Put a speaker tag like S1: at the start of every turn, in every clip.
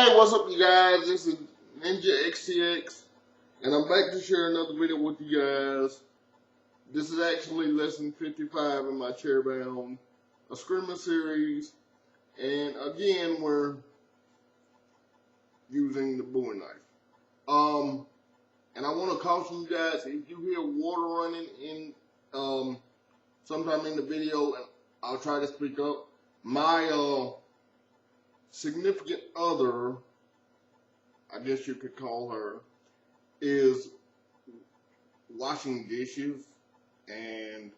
S1: Hey, what's up, you guys? This is Ninja XTX, and I'm back to share another video with you guys. This is actually lesson 55 in my Chairbound Escrima series, and again, we're using the Bowie Knife. And I want to caution you guys, if you hear water running in sometime in the video, and I'll try to speak up. My significant other, I guess you could call her, is washing dishes, and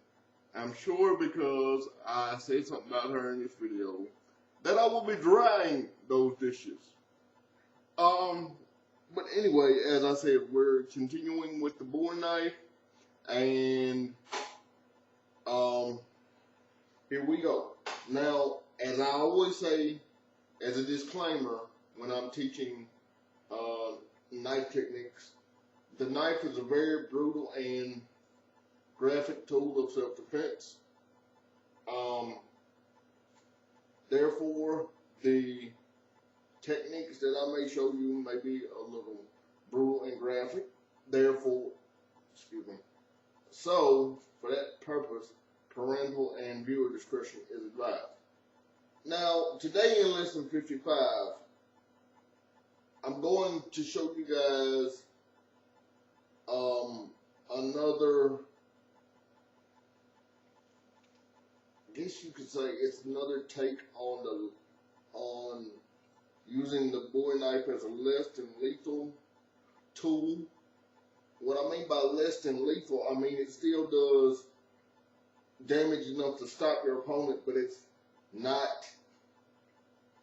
S1: I'm sure because I said something about her in this video that I will be drying those dishes. But anyway, as I said, we're continuing with the Bowie Knife, and here we go. Now, as I always say, as a disclaimer, when I'm teaching knife techniques, the knife is a very brutal and graphic tool of self-defense. Therefore, the techniques that I may show you may be a little brutal and graphic. Therefore, excuse me. So, for that purpose, parental and viewer discretion is advised. Now, today in lesson 55, I'm going to show you guys another, I guess you could say it's another take on using the Bowie Knife as a less than lethal tool. What I mean by less than lethal, I mean it still does damage enough to stop your opponent, but it's not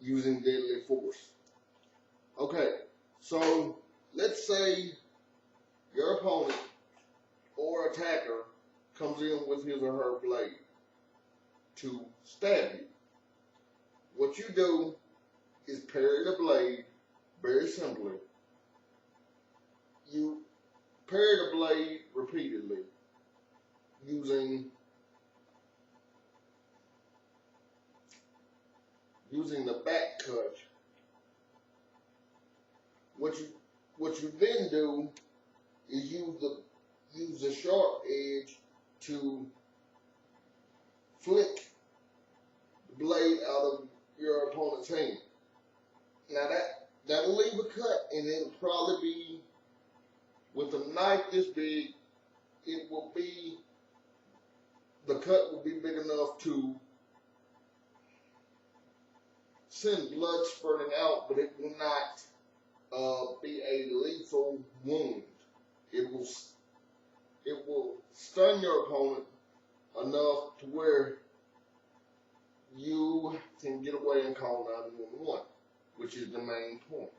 S1: using deadly force. Okay, so let's say your opponent or attacker comes in with his or her blade to stab you. What you do is parry the blade very simply. You parry the blade repeatedly using the back cut. What you then do is use the sharp edge to flick the blade out of your opponent's hand. Now that'll leave a cut, and it'll probably be, with a knife this big, the cut will be big enough to send blood spurting out, but it will not be a lethal wound. It will stun your opponent enough to where you can get away and call 911, which is the main point.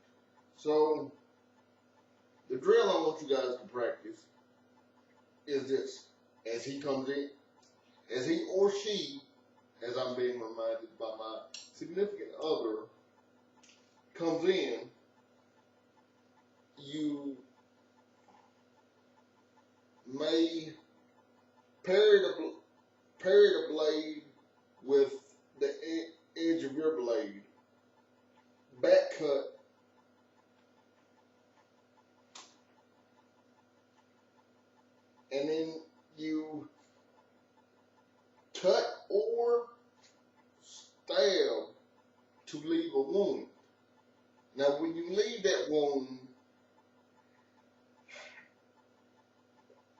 S1: So the drill I want you guys to practice is this: as he comes in, as he or she, as I'm being reminded by my significant other, comes in, you may parry the blade with the edge of your blade, back cut, and then you cut or stab to leave a wound. Now, when you leave that wound,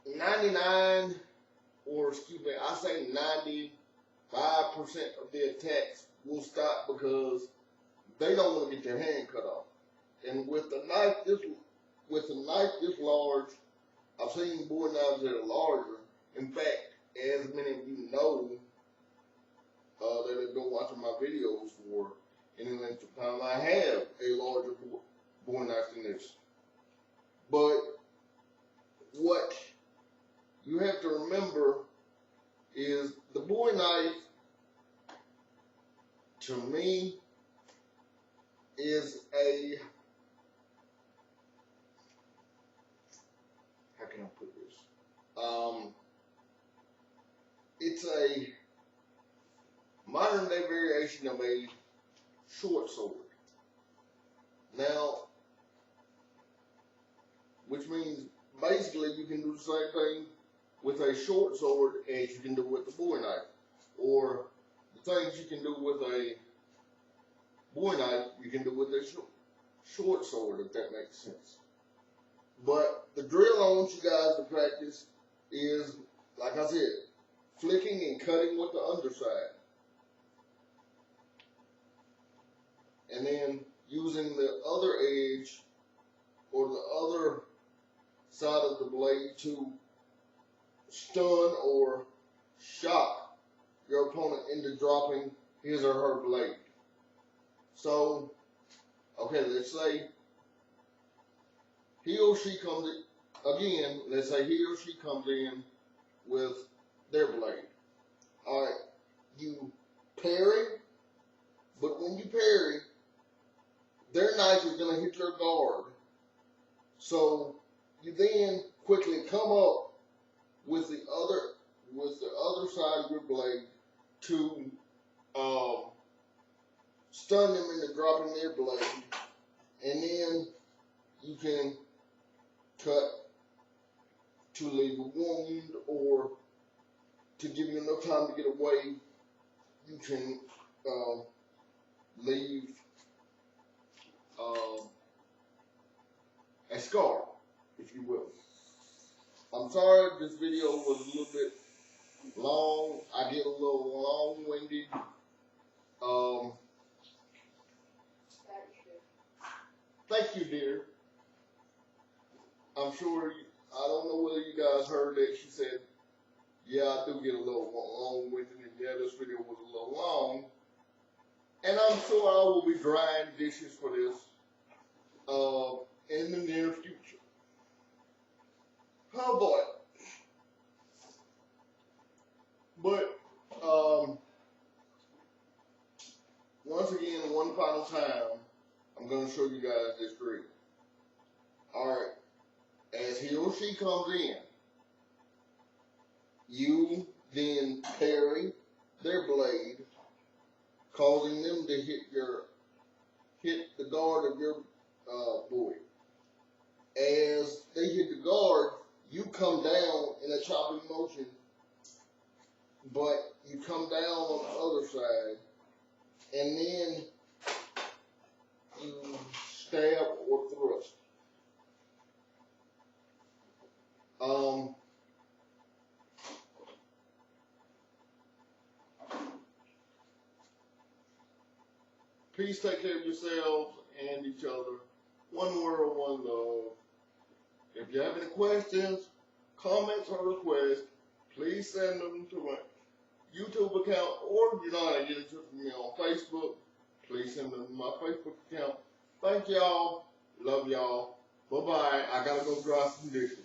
S1: 99, or excuse me, I say 95% of the attacks will stop because they don't want to get their hand cut off. And with a knife this large, I've seen Bowie knives that are larger. In fact, as many of you know that have been watching my videos for any length of time, I have a larger Bowie knife than this. But what you have to remember is the Bowie knife, to me, is a, how can I put this? It's a modern day variation of a short sword. which means basically you can do the same thing with a short sword as you can do with the Bowie knife, or the things you can do with a Bowie knife you can do with a short sword, if that makes sense. But the drill I want you guys to practice is, like I said, flicking and cutting with the underside, and then using the other edge or the other side of the blade to stun or shock your opponent into dropping his or her blade. So, okay, let's say he or she comes in, again, let's say he or she comes in with their blade. Alright, you parry, but when you parry, their knife is going to hit your guard. So you then quickly come up with the other side of your blade to stun them into dropping their blade, and then you can cut to leave a wound, or to give you enough time to get away, you can leave a scar, if you will. I'm sorry this video was a little bit long. I get a little long-winded. Thank you, dear. I'm sure, I don't know whether you guys heard that she said, yeah, I do get a little long-winded, and yeah, this video was a little long. And I'm sure I will be drying dishes for this in the near future. Oh boy. But once again, one final time, I'm going to show you guys this drill. Alright, as he or she comes in, you then parry their blade, causing them to hit the guard of your Bowie. As they hit the guard, you come down in a chopping motion, but you come down on the other side, and then you stab or thrust. Please take care of yourselves and each other. One world, one love. If you have any questions, comments, or requests, please send them to my YouTube account, or if you're not going to get in touch with me on Facebook, please send them to my Facebook account. Thank y'all. Love y'all. Bye-bye. I got to go dry some dishes.